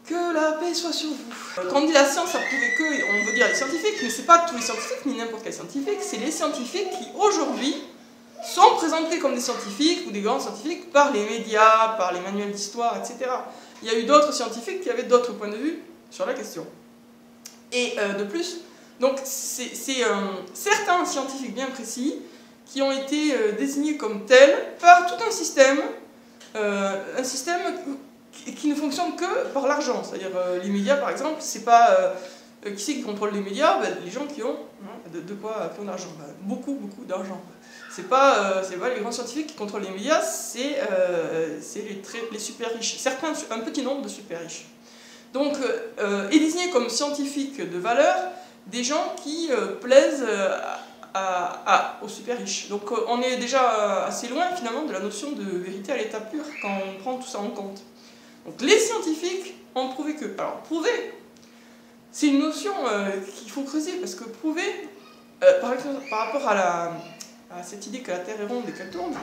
Que la paix soit sur vous. Quand on dit la science a prouvé que, on veut dire les scientifiques, mais c'est pas tous les scientifiques, ni n'importe quel scientifique, c'est les scientifiques qui, aujourd'hui, sont présentés comme des scientifiques ou des grands scientifiques par les médias, par les manuels d'histoire, etc. Il y a eu d'autres scientifiques qui avaient d'autres points de vue sur la question. Et de plus, donc c'est certains scientifiques bien précis qui ont été désignés comme tels par tout un système qui ne fonctionne que par l'argent. C'est-à-dire les médias, par exemple, c'est pas qui c'est qui contrôle les médias? Les gens qui ont de quoi, qui ont d'argent, beaucoup d'argent. C'est pas les grands scientifiques qui contrôlent les médias, c'est les super riches. Certains, un petit nombre de super riches. Donc, est désigné comme scientifiques de valeur des gens qui plaisent aux super riches. Donc, on est déjà assez loin finalement de la notion de vérité à l'état pur quand on prend tout ça en compte. Donc, les scientifiques ont prouvé que. Alors, prouver, c'est une notion qu'il faut creuser parce que prouver, par exemple, par rapport à cette idée que la Terre est ronde et qu'elle tourne,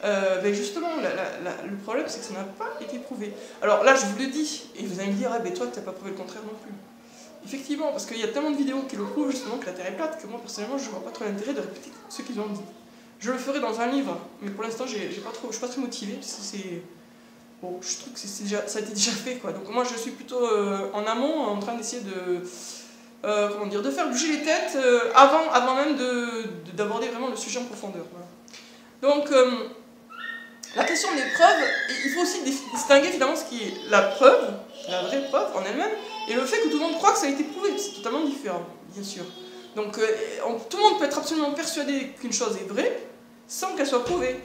ben justement, le problème, c'est que ça n'a pas été prouvé. Alors là, je vous le dis, et vous allez me dire, toi, tu n'as pas prouvé le contraire non plus. Effectivement, parce qu'il y a tellement de vidéos qui le prouvent, justement, que la Terre est plate, que moi, personnellement, je ne vois pas trop l'intérêt de répéter ce qu'ils ont dit. Je le ferai dans un livre, mais pour l'instant, je ne suis pas très motivée, parce que c'est... Bon, je trouve que ça a été déjà fait, quoi. Donc moi, je suis plutôt en amont, en train d'essayer de faire bouger les têtes avant même d'aborder vraiment le sujet en profondeur. Voilà. Donc, la question des preuves, il faut aussi distinguer finalement ce qui est la preuve, la vraie preuve en elle-même, et le fait que tout le monde croit que ça a été prouvé. C'est totalement différent, bien sûr. Donc, tout le monde peut être absolument persuadé qu'une chose est vraie, sans qu'elle soit prouvée.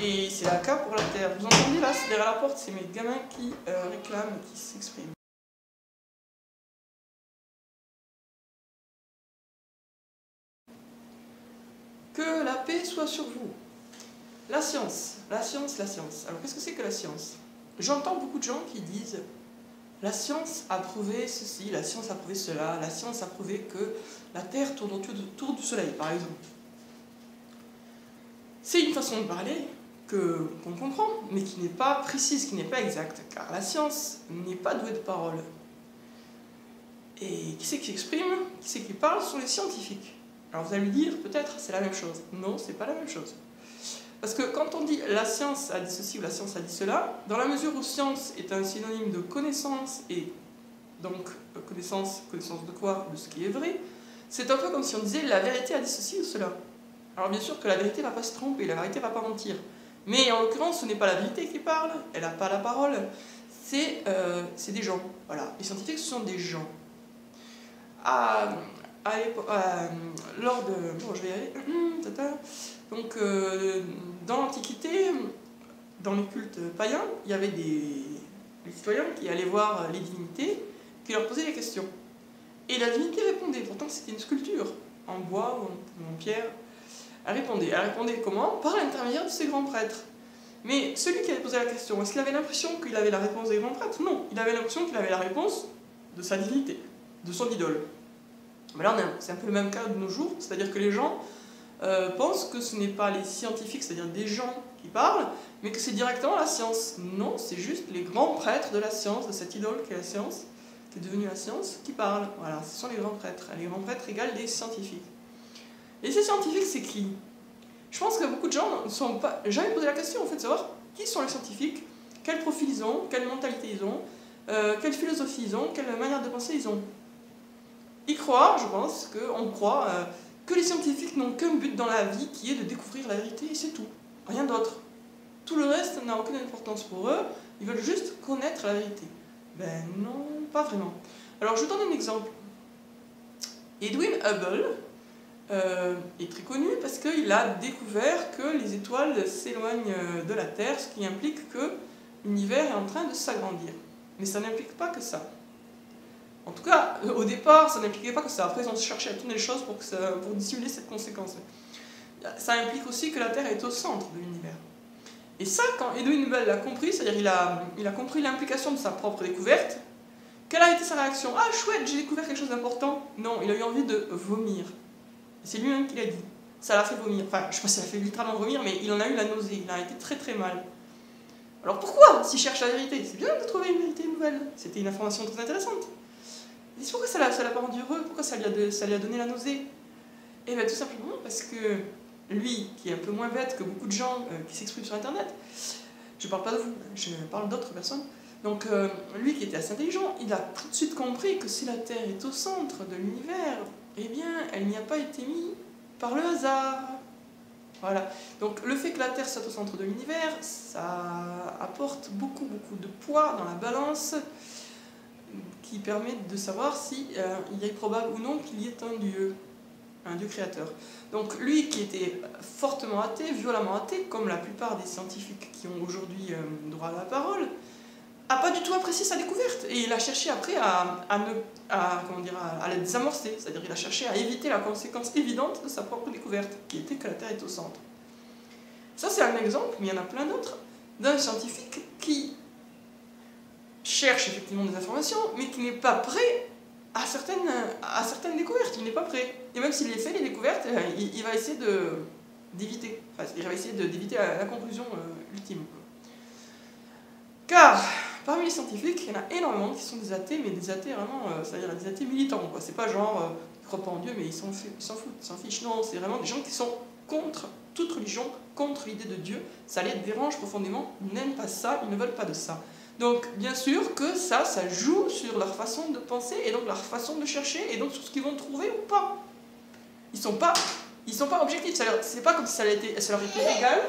Et c'est le cas pour la Terre. Vous entendez là, c'est derrière la porte, c'est mes gamins qui réclament et qui s'expriment. Que la paix soit sur vous. La science, la science, la science. Alors qu'est-ce que c'est que la science? J'entends beaucoup de gens qui disent la science a prouvé ceci, la science a prouvé cela, la science a prouvé que la Terre tourne autour du Soleil, par exemple. C'est une façon de parler qu'on comprend, mais qui n'est pas précise, qui n'est pas exacte, car la science n'est pas douée de parole. Et qui c'est qui s'exprime, qui c'est qui parle, sont les scientifiques. Alors vous allez me dire, peut-être, c'est la même chose. Non, c'est pas la même chose. Parce que quand on dit la science a dit ceci ou la science a dit cela, dans la mesure où science est un synonyme de connaissance, et donc connaissance de quoi? De ce qui est vrai, c'est un peu comme si on disait la vérité a dit ceci ou cela. Alors bien sûr que la vérité ne va pas se tromper, la vérité ne va pas mentir. Mais en l'occurrence, ce n'est pas la vérité qui parle, elle n'a pas la parole, c'est des gens. Voilà. Les scientifiques, ce sont des gens. Lors de... Bon, je vais y aller. Donc, dans l'Antiquité, dans les cultes païens, il y avait des citoyens qui allaient voir les divinités, qui leur posaient des questions. Et la divinité répondait. Pourtant, c'était une sculpture, en bois ou en pierre. Elle répondait comment? Par l'intermédiaire de ses grands prêtres. Mais celui qui avait posé la question, est-ce qu'il avait l'impression qu'il avait la réponse des grands prêtres? Non, il avait l'impression qu'il avait la réponse de sa divinité, de son idole. Mais là, c'est un peu le même cas de nos jours, c'est-à-dire que les gens pensent que ce n'est pas les scientifiques, c'est-à-dire des gens qui parlent, mais que c'est directement la science. Non, c'est juste les grands prêtres de la science, de cette idole qu'est la science, qui est devenue la science, qui parlent. Voilà, ce sont les grands prêtres. Les grands prêtres égale des scientifiques. Et ces scientifiques, c'est qui? Je pense que beaucoup de gens ne sont pas jamais posé la question, en fait, de savoir qui sont les scientifiques, quel profil ils ont, quelle mentalité ils ont, quelle philosophie ils ont, quelle manière de penser ils ont. Ils croient, je pense, qu'on croit que les scientifiques n'ont qu'un but dans la vie qui est de découvrir la vérité, et c'est tout. Rien d'autre. Tout le reste n'a aucune importance pour eux, ils veulent juste connaître la vérité. Ben non, pas vraiment. Alors, je vous donne un exemple. Edwin Hubble est très connu parce qu'il a découvert que les étoiles s'éloignent de la Terre, ce qui implique que l'univers est en train de s'agrandir. Mais ça n'implique pas que ça. En tout cas, au départ, ça n'impliquait pas que ça. Après, ils ont cherché à tourner les choses pour dissimuler cette conséquence. Ça implique aussi que la Terre est au centre de l'univers. Et ça, quand Edwin Hubble l'a compris, c'est-à-dire il a compris l'implication de sa propre découverte, quelle a été sa réaction? Ah, chouette, j'ai découvert quelque chose d'important. Non, il a eu envie de vomir. C'est lui-même qui l'a dit. Ça l'a fait vomir. Enfin, je ne sais pas si ça l'a fait littéralement vomir, mais il en a eu la nausée. Il a été très très mal. Alors pourquoi s'ils cherchent la vérité? C'est bien de trouver une vérité nouvelle. C'était une information très intéressante. Mais pourquoi ça l'a pas rendu heureux? Pourquoi ça lui a donné la nausée? Et bien tout simplement parce que lui, qui est un peu moins bête que beaucoup de gens qui s'expriment sur Internet, je parle pas de vous, je parle d'autres personnes, donc lui qui était assez intelligent, il a tout de suite compris que si la Terre est au centre de l'univers, eh bien elle n'y a pas été mise par le hasard. Voilà. Donc le fait que la Terre soit au centre de l'univers, ça apporte beaucoup de poids dans la balance qui permet de savoir si il est probable ou non qu'il y ait un Dieu créateur. Donc lui qui était fortement athée, violemment athée, comme la plupart des scientifiques qui ont aujourd'hui droit à la parole, a pas du tout apprécié sa découverte et il a cherché après à la désamorcer, c'est-à-dire il a cherché à éviter la conséquence évidente de sa propre découverte, qui était que la Terre est au centre. Ça c'est un exemple, mais il y en a plein d'autres, d'un scientifique qui cherche effectivement des informations, mais qui n'est pas prêt à certaines découvertes, il n'est pas prêt. Et même s'il les fait, les découvertes, il va essayer d'éviter. Enfin, il va essayer d'éviter la conclusion ultime. Car, parmi les scientifiques, il y en a énormément qui sont des athées, mais des athées vraiment, c'est-à-dire des athées militants, quoi. C'est pas genre, ils croient pas en Dieu, mais ils s'en foutent, ils s'en fichent. Non, c'est vraiment des gens qui sont contre toute religion, contre l'idée de Dieu. Ça les dérange profondément, ils n'aiment pas ça, ils ne veulent pas de ça. Donc, bien sûr que ça joue sur leur façon de penser, et donc leur façon de chercher, et donc sur ce qu'ils vont trouver ou pas. Ils sont pas objectifs, c'est pas comme si ça leur était égal.